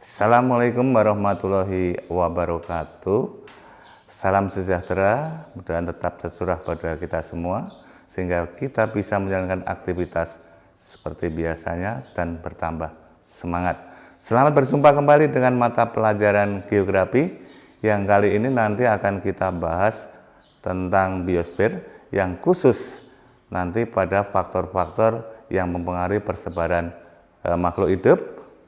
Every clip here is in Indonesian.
Assalamualaikum warahmatullahi wabarakatuh. Salam sejahtera, mudah-mudahan tetap tercurah pada kita semua sehingga kita bisa menjalankan aktivitas seperti biasanya dan bertambah semangat. Selamat berjumpa kembali dengan mata pelajaran geografi yang kali ini nanti akan kita bahas tentang biosfer yang khusus nanti pada faktor-faktor yang mempengaruhi persebaran makhluk hidup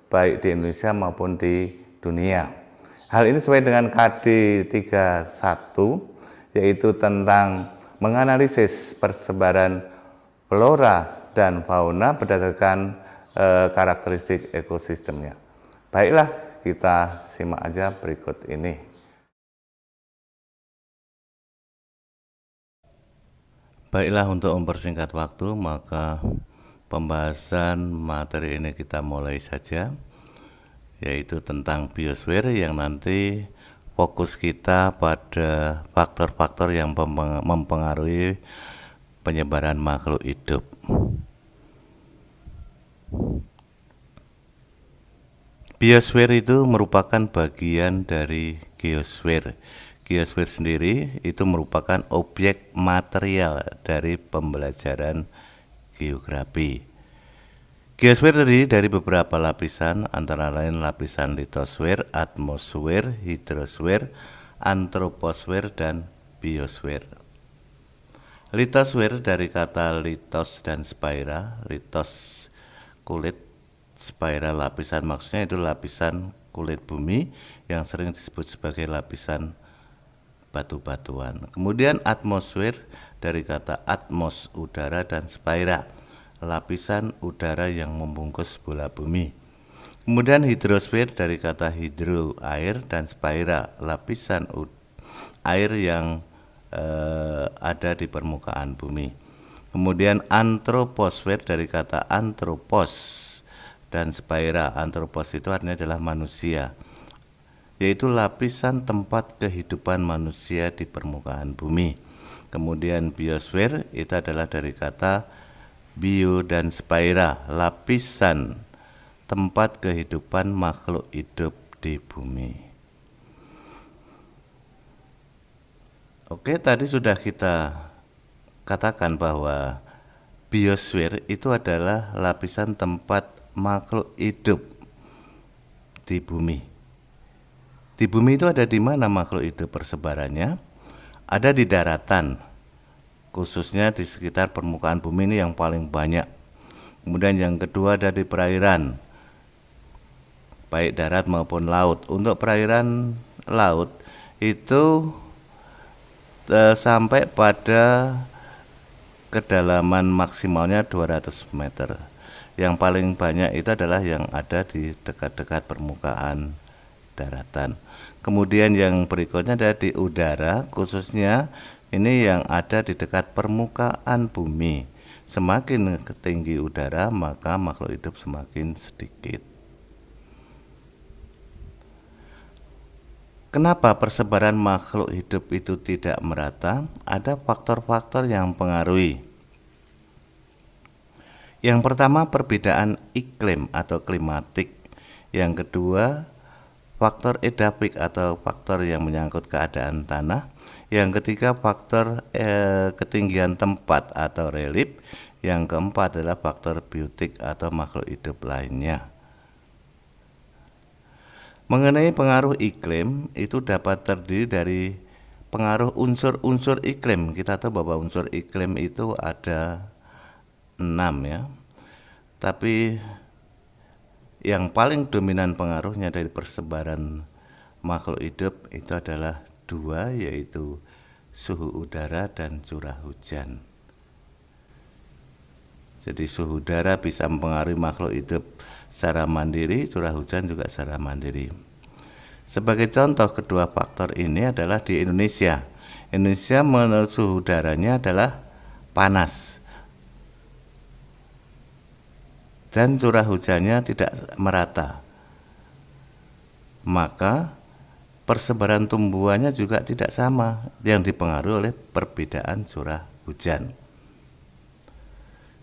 baik di Indonesia maupun di dunia. Hal ini sesuai dengan KD 31 yaitu tentang menganalisis persebaran flora dan fauna berdasarkan karakteristik ekosistemnya. Baiklah, kita simak aja berikut ini. Baiklah, untuk mempersingkat waktu maka pembahasan materi ini kita mulai saja, yaitu tentang biosfer yang nanti fokus kita pada faktor-faktor yang mempengaruhi penyebaran makhluk hidup. Biosfer itu merupakan bagian dari geosfer. Geosfer sendiri itu merupakan objek material dari pembelajaran geografi. Geosfer terdiri dari beberapa lapisan, antara lain lapisan litosfer, atmosfer, hidrosfer, antroposfer, dan biosfer. Litosfer dari kata litos dan spaira, litos kulit, spaira lapisan, maksudnya itu lapisan kulit bumi yang sering disebut sebagai lapisan batu-batuan. Kemudian atmosfer dari kata atmos, udara, dan spaira, lapisan udara yang membungkus bola bumi. Kemudian hidrosfer dari kata hidro, air, dan spaira, lapisan air yang ada di permukaan bumi. Kemudian antroposfer dari kata antropos dan spaira, antropos itu artinya adalah manusia, yaitu lapisan tempat kehidupan manusia di permukaan bumi. Kemudian biosfer itu adalah dari kata bio dan spaira, lapisan tempat kehidupan makhluk hidup di bumi. Oke, tadi sudah kita katakan bahwa biosfer itu adalah lapisan tempat makhluk hidup di bumi. Di bumi itu ada di mana makhluk hidup persebarannya? Ada di daratan, khususnya di sekitar permukaan bumi ini yang paling banyak. Kemudian yang kedua ada di perairan, baik darat maupun laut. Untuk perairan laut itu sampai pada kedalaman maksimalnya 200 meter. Yang paling banyak itu adalah yang ada di dekat-dekat permukaan daratan. Kemudian yang berikutnya ada di udara, khususnya ini yang ada di dekat permukaan bumi. Semakin tinggi udara maka makhluk hidup semakin sedikit. Kenapa persebaran makhluk hidup itu tidak merata? Ada faktor-faktor yang mempengaruhi. Yang pertama, perbedaan iklim atau klimatik. Yang kedua, faktor edapik atau faktor yang menyangkut keadaan tanah. Yang ketiga, faktor ketinggian tempat atau relief. Yang keempat adalah faktor biotik atau makhluk hidup lainnya. Mengenai pengaruh iklim, itu dapat terdiri dari pengaruh unsur-unsur iklim. Kita tahu bahwa unsur iklim itu ada 6 ya. Tapi yang paling dominan pengaruhnya dari persebaran makhluk hidup itu adalah 2, yaitu suhu udara dan curah hujan. Jadi suhu udara bisa mempengaruhi makhluk hidup secara mandiri, curah hujan juga secara mandiri. Sebagai contoh kedua faktor ini adalah di Indonesia. Indonesia menurut suhu udaranya adalah panas dan curah hujannya tidak merata, maka persebaran tumbuhannya juga tidak sama yang dipengaruhi oleh perbedaan curah hujan.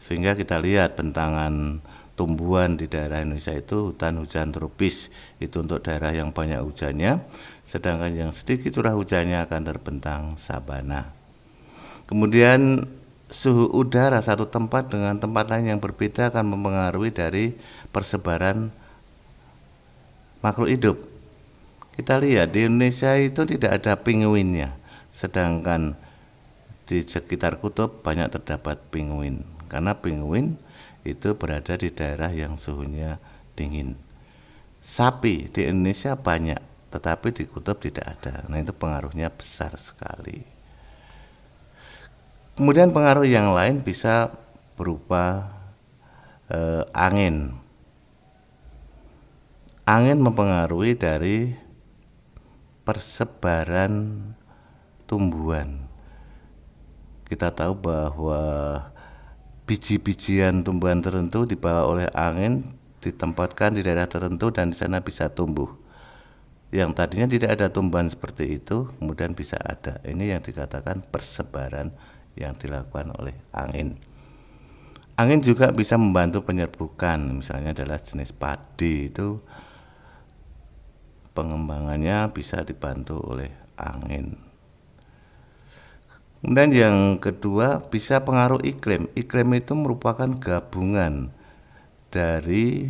Sehingga kita lihat bentangan tumbuhan di daerah Indonesia itu hutan hujan tropis, itu untuk daerah yang banyak hujannya, sedangkan yang sedikit curah hujannya akan terbentang sabana. Kemudian suhu udara satu tempat dengan tempat lain yang berbeda akan mempengaruhi dari persebaran makhluk hidup. Kita lihat di Indonesia itu tidak ada penguinnya, sedangkan di sekitar kutub banyak terdapat penguin, karena penguin itu berada di daerah yang suhunya dingin. Sapi di Indonesia banyak, tetapi di kutub tidak ada. Nah, itu pengaruhnya besar sekali. Kemudian pengaruh yang lain bisa berupa angin. Angin mempengaruhi dari persebaran tumbuhan. Kita tahu bahwa biji-bijian tumbuhan tertentu dibawa oleh angin, ditempatkan di daerah tertentu dan di sana bisa tumbuh. Yang tadinya tidak ada tumbuhan seperti itu, kemudian bisa ada. Ini yang dikatakan persebaran yang dilakukan oleh angin. Angin juga bisa membantu penyerbukan, misalnya adalah jenis padi itu pengembangannya bisa dibantu oleh angin. Kemudian yang kedua bisa pengaruh iklim. Iklim itu merupakan gabungan dari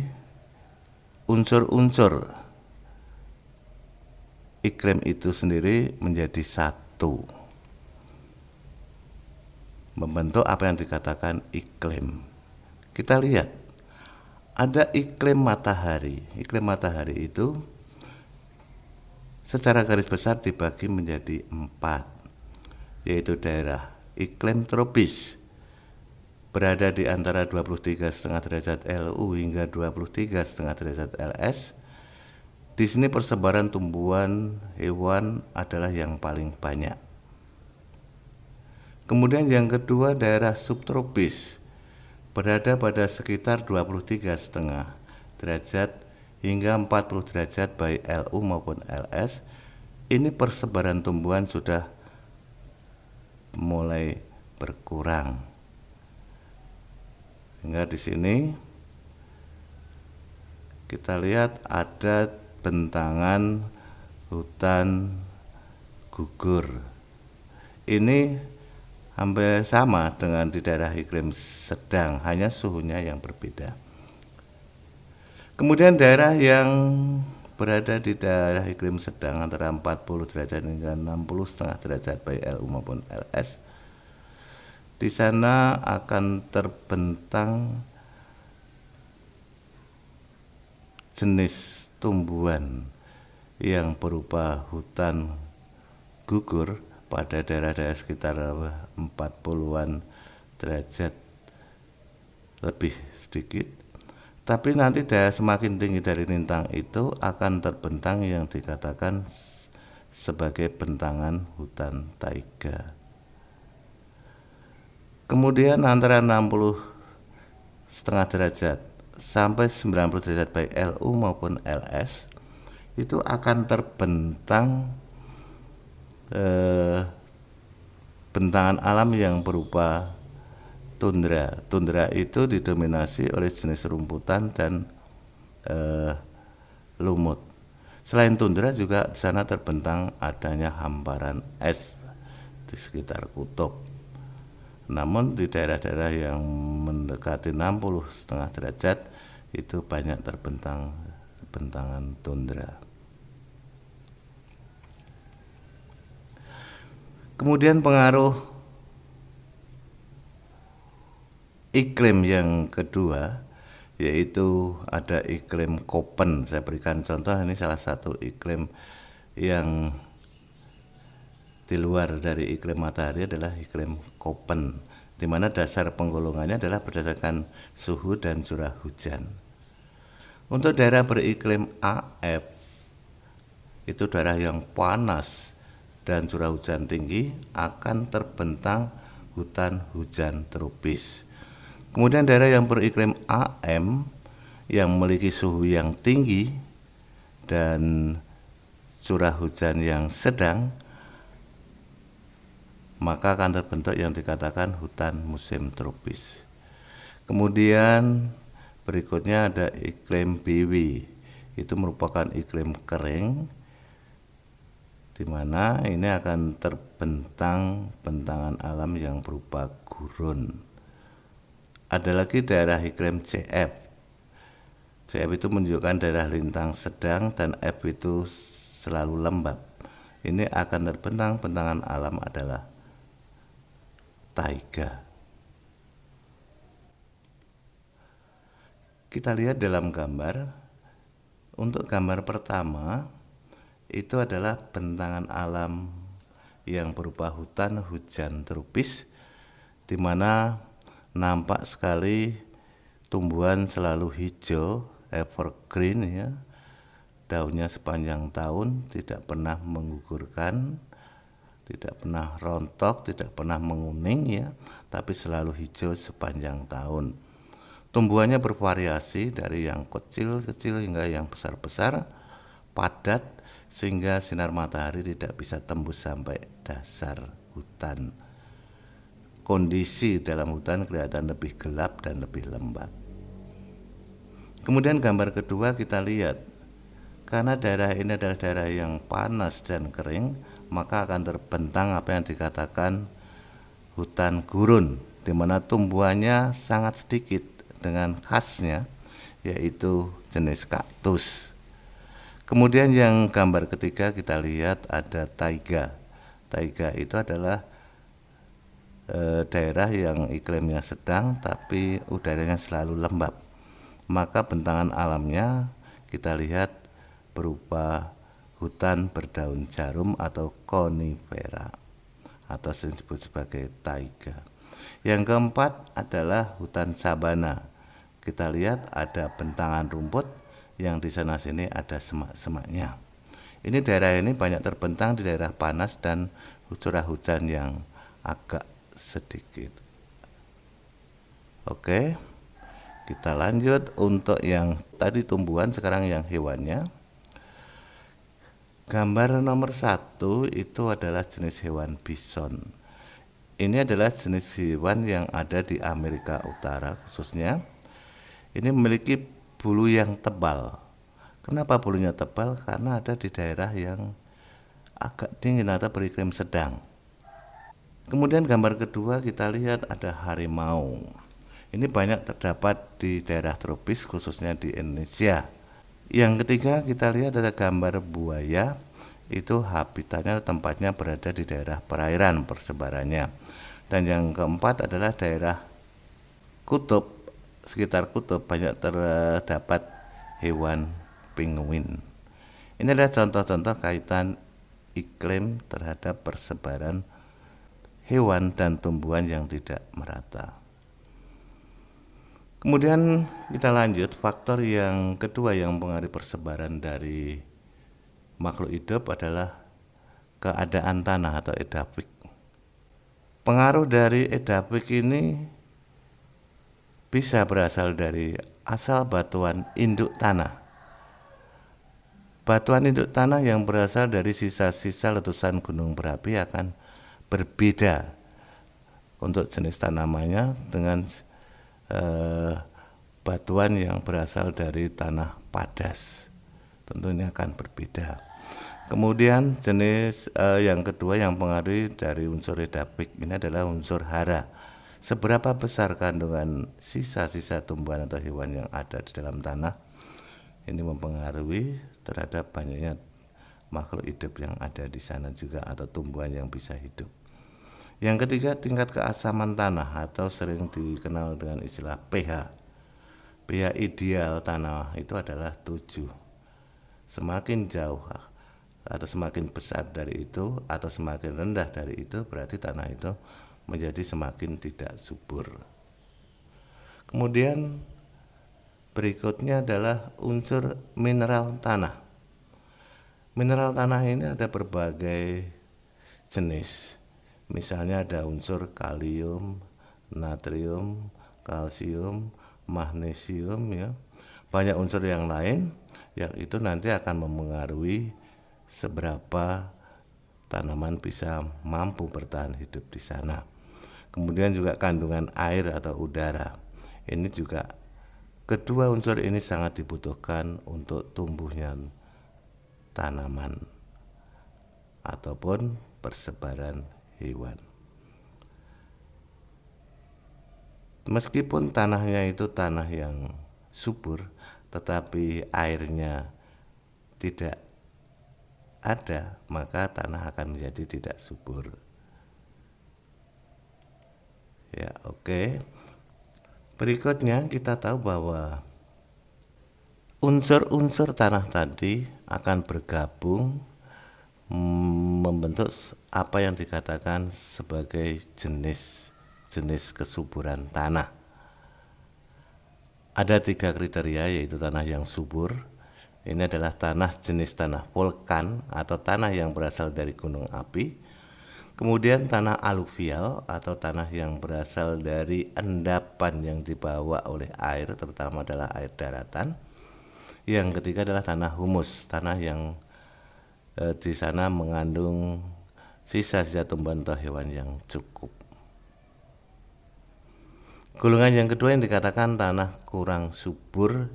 unsur-unsur iklim itu sendiri menjadi satu, membentuk apa yang dikatakan iklim. Kita lihat ada iklim matahari. Iklim matahari itu secara garis besar dibagi menjadi 4, yaitu daerah iklim tropis berada di antara 23,5 derajat LU hingga 23,5 derajat LS. Di sini persebaran tumbuhan hewan adalah yang paling banyak. Kemudian yang kedua daerah subtropis berada pada sekitar 23,5 derajat hingga 40 derajat baik LU maupun LS. Ini persebaran tumbuhan sudah mulai berkurang, sehingga di sini kita lihat ada bentangan hutan gugur. Ini hampir sama dengan di daerah iklim sedang, hanya suhunya yang berbeda. Kemudian daerah yang berada di daerah iklim sedang antara 40 derajat hingga 60,5 derajat baik LU maupun LS. Di sana akan terbentang jenis tumbuhan yang berupa hutan gugur pada daerah-daerah sekitar 40-an derajat lebih sedikit. Tapi nanti daerah semakin tinggi dari lintang itu akan terbentang yang dikatakan sebagai bentangan hutan taiga. Kemudian antara 60,5 derajat sampai 90 derajat baik LU maupun LS itu akan terbentang bentangan alam yang berupa tundra. Tundra itu didominasi oleh jenis rumputan dan lumut. Selain tundra juga di sana terbentang adanya hamparan es di sekitar kutub. Namun di daerah-daerah yang mendekati 60,5 derajat itu banyak terbentang bentangan tundra. Kemudian pengaruh iklim yang kedua yaitu ada iklim Koppen. Saya berikan contoh, ini salah satu iklim yang di luar dari iklim matahari adalah iklim Koppen, di mana dasar penggolongannya adalah berdasarkan suhu dan curah hujan. Untuk daerah beriklim AF itu daerah yang panas dan curah hujan tinggi akan terbentang hutan hujan tropis. Kemudian daerah yang beriklim AM yang memiliki suhu yang tinggi dan curah hujan yang sedang, maka akan terbentuk yang dikatakan hutan musim tropis. Kemudian Berikutnya ada iklim Biwi, itu merupakan iklim kering, di mana ini akan terbentang bentangan alam yang berupa gurun. Ada lagi daerah iklim CF. CF itu menunjukkan daerah lintang sedang dan F itu selalu lembab. Ini akan terbentang bentangan alam adalah taiga. Kita lihat dalam gambar. Untuk gambar pertama itu adalah bentangan alam yang berupa hutan hujan tropis, di mana nampak sekali tumbuhan selalu hijau, evergreen ya. Daunnya sepanjang tahun, tidak pernah menggugurkan, tidak pernah rontok, tidak pernah menguning ya, tapi selalu hijau sepanjang tahun. Tumbuhannya bervariasi dari yang kecil-kecil hingga yang besar-besar, padat sehingga sinar matahari tidak bisa tembus sampai dasar hutan. Kondisi dalam hutan kelihatan lebih gelap dan lebih lembab. Kemudian gambar kedua kita lihat, karena daerah ini adalah daerah yang panas dan kering, maka akan terbentang apa yang dikatakan hutan gurun, di mana tumbuhannya sangat sedikit dengan khasnya, yaitu jenis kaktus. Kemudian yang gambar ketiga kita lihat ada taiga. Taiga itu adalah daerah yang iklimnya sedang tapi udaranya selalu lembab. Maka bentangan alamnya kita lihat berupa hutan berdaun jarum atau konifera, atau disebut sebagai taiga. Yang keempat adalah hutan sabana. Kita lihat ada bentangan rumput yang di sana sini ada semak-semaknya. Ini daerah ini banyak terbentang di daerah panas dan curah hujan yang agak sedikit. Oke, kita lanjut untuk yang tadi tumbuhan, sekarang yang hewannya. Gambar nomor 1 itu adalah jenis hewan bison. Ini adalah jenis hewan yang ada di Amerika Utara khususnya. Ini memiliki bulu yang tebal. Kenapa bulunya tebal? Karena ada di daerah yang agak dingin atau beriklim sedang. Kemudian gambar kedua kita lihat ada harimau. Ini banyak terdapat di daerah tropis khususnya di Indonesia. Yang ketiga kita lihat ada gambar buaya. Itu habitatnya, tempatnya berada di daerah perairan persebarannya. Dan yang keempat adalah daerah kutub, sekitar kutub banyak terdapat hewan penguin. Ini adalah contoh-contoh kaitan iklim terhadap persebaran hewan dan tumbuhan yang tidak merata. Kemudian kita lanjut, faktor yang kedua yang mempengaruhi persebaran dari makhluk hidup adalah keadaan tanah atau edapik. Pengaruh dari edapik ini bisa berasal dari asal batuan induk tanah. Batuan induk tanah yang berasal dari sisa-sisa letusan gunung berapi akan berbeda untuk jenis tanamannya dengan batuan yang berasal dari tanah padas. Tentunya akan berbeda. Kemudian jenis yang kedua yang mempengaruhi dari unsur edapik ini adalah unsur hara. Seberapa besar kandungan sisa-sisa tumbuhan atau hewan yang ada di dalam tanah, ini mempengaruhi terhadap banyaknya makhluk hidup yang ada di sana juga, atau tumbuhan yang bisa hidup. Yang ketiga, tingkat keasaman tanah atau sering dikenal dengan istilah pH. pH ideal tanah itu adalah 7. Semakin jauh atau semakin besar dari itu atau semakin rendah dari itu, berarti tanah itu menjadi semakin tidak subur. Kemudian berikutnya adalah unsur mineral tanah. Mineral tanah ini ada berbagai jenis. Misalnya ada unsur kalium, natrium, kalsium, magnesium ya. Banyak unsur yang lain yang itu nanti akan mempengaruhi seberapa tanaman bisa mampu bertahan hidup di sana. Kemudian juga kandungan air atau udara. Ini juga Kedua unsur ini sangat dibutuhkan untuk tumbuhnya tanaman ataupun persebaran hewan. Meskipun tanahnya itu tanah yang subur, tetapi airnya tidak ada, maka tanah akan menjadi tidak subur. Ya, oke. Berikutnya kita tahu bahwa unsur-unsur tanah tadi akan bergabung membentuk apa yang dikatakan sebagai jenis kesuburan tanah. Ada 3 kriteria, yaitu tanah yang subur. Ini adalah tanah jenis tanah volkan atau tanah yang berasal dari gunung api. Kemudian tanah aluvial atau tanah yang berasal dari endapan yang dibawa oleh air, terutama adalah air daratan. Yang ketiga adalah tanah humus, tanah yang di sana mengandung sisa-sisa tumbuhan atau hewan yang cukup. Golongan yang kedua yang dikatakan tanah kurang subur,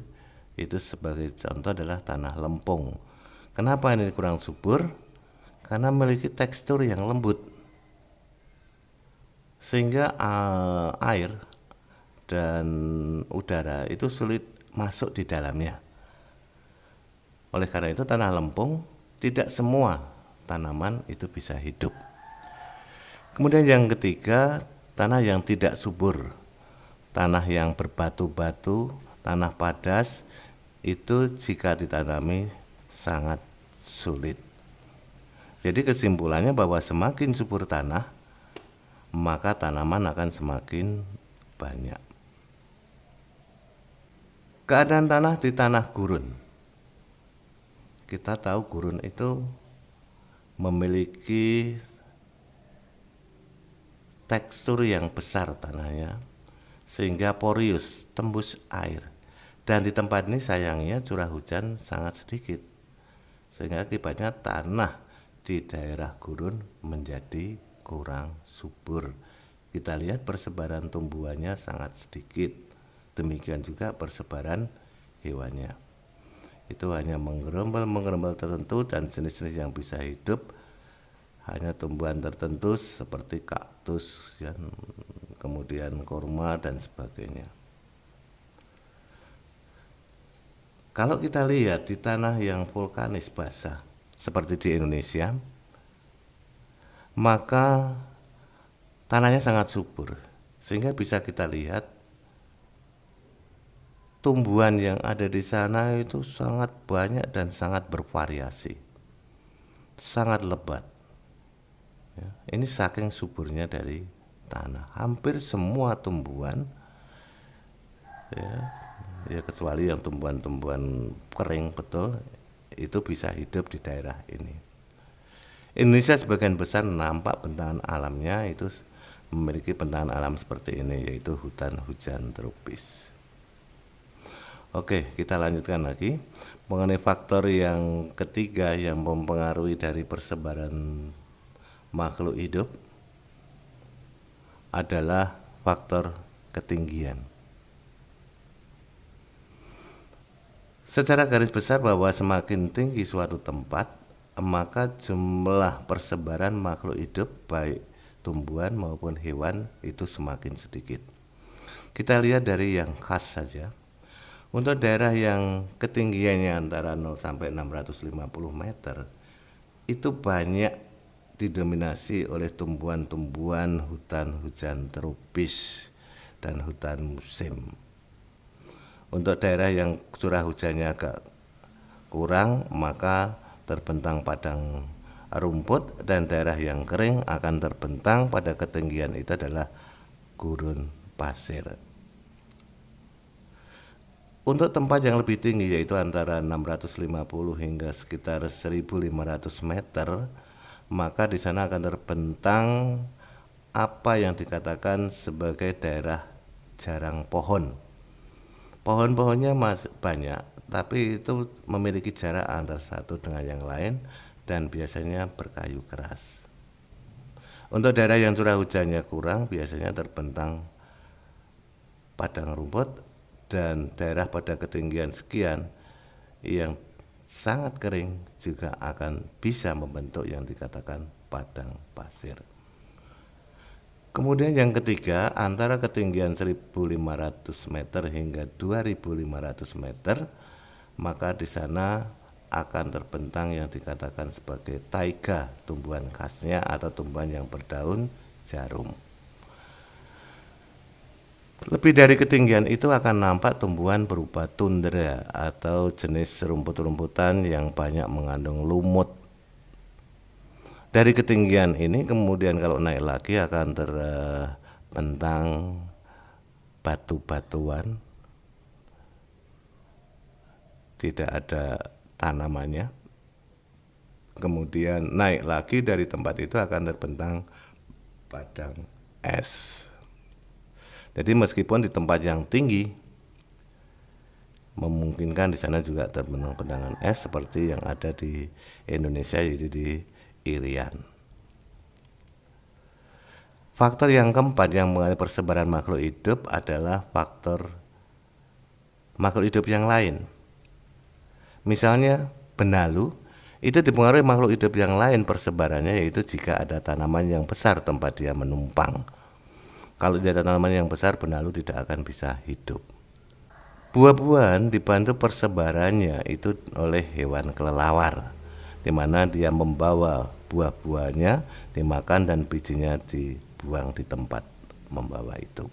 itu sebagai contoh adalah tanah lempung. Kenapa ini kurang subur? Karena memiliki tekstur yang lembut, sehingga air dan udara itu sulit masuk di dalamnya. Oleh karena itu tanah lempung tidak semua tanaman itu bisa hidup. Kemudian yang ketiga, tanah yang tidak subur, tanah yang berbatu-batu, tanah padas, itu jika ditanami sangat sulit. Jadi kesimpulannya bahwa semakin subur tanah, maka tanaman akan semakin banyak. Keadaan tanah di tanah gurun. Kita tahu gurun itu memiliki tekstur yang besar tanahnya, sehingga porous, tembus air. Dan di tempat ini sayangnya curah hujan sangat sedikit, sehingga akibatnya tanah di daerah gurun menjadi kurang subur. Kita lihat persebaran tumbuhannya sangat sedikit, demikian juga persebaran hewannya. Itu hanya menggerembal tertentu, dan jenis-jenis yang bisa hidup hanya tumbuhan tertentu seperti kaktus, kemudian korma dan sebagainya. Kalau kita lihat di tanah yang vulkanis basah seperti di Indonesia, maka tanahnya sangat subur, sehingga bisa kita lihat tumbuhan yang ada di sana itu sangat banyak dan sangat bervariasi, sangat lebat. Ini saking suburnya dari tanah. Hampir semua tumbuhan, ya kecuali yang tumbuhan-tumbuhan kering betul, itu bisa hidup di daerah ini. Indonesia sebagian besar nampak bentangan alamnya itu memiliki bentangan alam seperti ini, yaitu hutan hujan tropis. Oke, kita lanjutkan lagi mengenai faktor yang ketiga yang mempengaruhi dari persebaran makhluk hidup adalah faktor ketinggian. Secara garis besar bahwa semakin tinggi suatu tempat, maka jumlah persebaran makhluk hidup baik tumbuhan maupun hewan itu semakin sedikit. Kita lihat dari yang khas saja. Untuk daerah yang ketinggiannya antara 0 sampai 650 meter, itu banyak didominasi oleh tumbuhan-tumbuhan hutan hujan tropis dan hutan musim. Untuk daerah yang curah hujannya agak kurang, maka terbentang padang rumput, dan daerah yang kering akan terbentang pada ketinggian itu adalah gurun pasir. Untuk tempat yang lebih tinggi, yaitu antara 650 hingga sekitar 1500 meter, maka di sana akan terbentang apa yang dikatakan sebagai daerah jarang pohon. Pohon-pohonnya masih banyak, tapi itu memiliki jarak antar satu dengan yang lain dan biasanya berkayu keras. Untuk daerah yang curah hujannya kurang, biasanya terbentang padang rumput dan daerah pada ketinggian sekian yang sangat kering juga akan bisa membentuk yang dikatakan padang pasir. Kemudian yang ketiga, antara ketinggian 1.500 meter hingga 2.500 meter, maka di sana akan terbentang yang dikatakan sebagai taiga, tumbuhan khasnya atau tumbuhan yang berdaun jarum. Lebih dari ketinggian itu akan nampak tumbuhan berupa tundra atau jenis rumput-rumputan yang banyak mengandung lumut. Dari ketinggian ini kemudian kalau naik lagi akan terbentang batu-batuan, tidak ada tanamannya. Kemudian naik lagi dari tempat itu akan terbentang padang es. Jadi meskipun di tempat yang tinggi memungkinkan di sana juga terbentang kudangan es seperti yang ada di Indonesia, yaitu di Irian. Faktor yang keempat yang mengenai persebaran makhluk hidup adalah faktor makhluk hidup yang lain. Misalnya benalu itu dipengaruhi makhluk hidup yang lain persebarannya, yaitu jika ada tanaman yang besar tempat dia menumpang. Kalau tidak ada tanaman yang besar, benalu tidak akan bisa hidup. Buah-buahan dibantu persebarannya itu oleh hewan kelelawar, di mana dia membawa buah-buahnya dimakan dan bijinya dibuang di tempat membawa itu.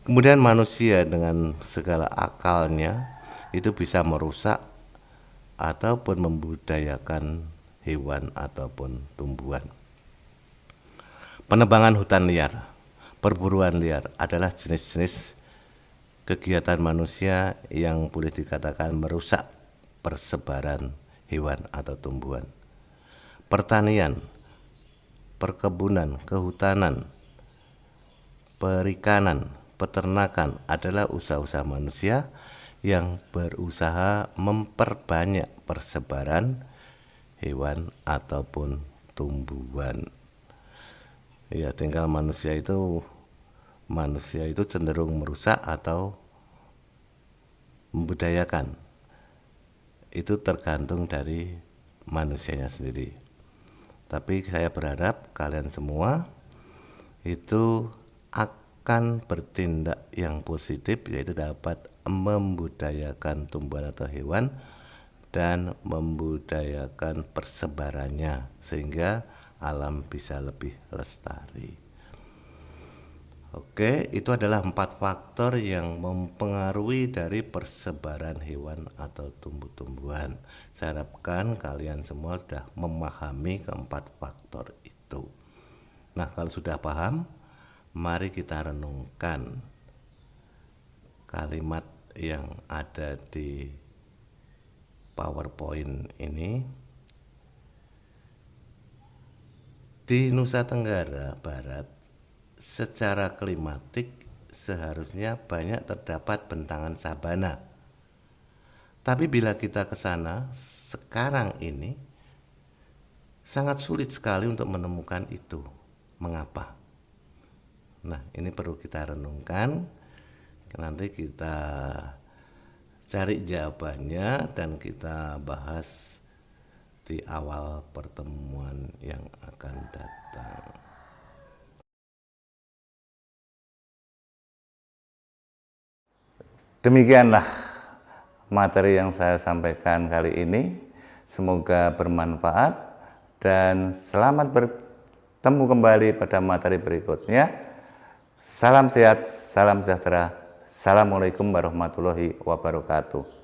Kemudian manusia dengan segala akalnya itu bisa merusak ataupun membudidayakan hewan ataupun tumbuhan. Penebangan hutan liar, perburuan liar adalah jenis-jenis kegiatan manusia yang boleh dikatakan merusak persebaran hewan atau tumbuhan. Pertanian, perkebunan, kehutanan, perikanan, peternakan adalah usaha-usaha manusia yang berusaha memperbanyak persebaran hewan ataupun tumbuhan. Ya, tinggal manusia itu cenderung merusak atau membudayakan. Itu tergantung dari manusianya sendiri. Tapi saya berharap kalian semua itu akan bertindak yang positif, yaitu dapat membudayakan tumbuhan atau hewan dan membudayakan persebarannya sehingga alam bisa lebih lestari. Oke, itu adalah 4 faktor yang mempengaruhi dari persebaran hewan atau tumbuh-tumbuhan. Saya harapkan kalian semua sudah memahami keempat faktor itu. Nah, kalau sudah paham, mari kita renungkan kalimat yang ada di PowerPoint ini. Di Nusa Tenggara Barat secara klimatik seharusnya banyak terdapat bentangan sabana. Tapi bila kita ke sana sekarang ini sangat sulit sekali untuk menemukan itu. Mengapa? Nah, ini perlu kita renungkan. Nanti kita cari jawabannya dan kita bahas di awal pertemuan yang akan datang. Demikianlah materi yang saya sampaikan kali ini. Semoga bermanfaat dan selamat bertemu kembali pada materi berikutnya. Salam sehat, salam sejahtera. Assalamualaikum warahmatullahi wabarakatuh.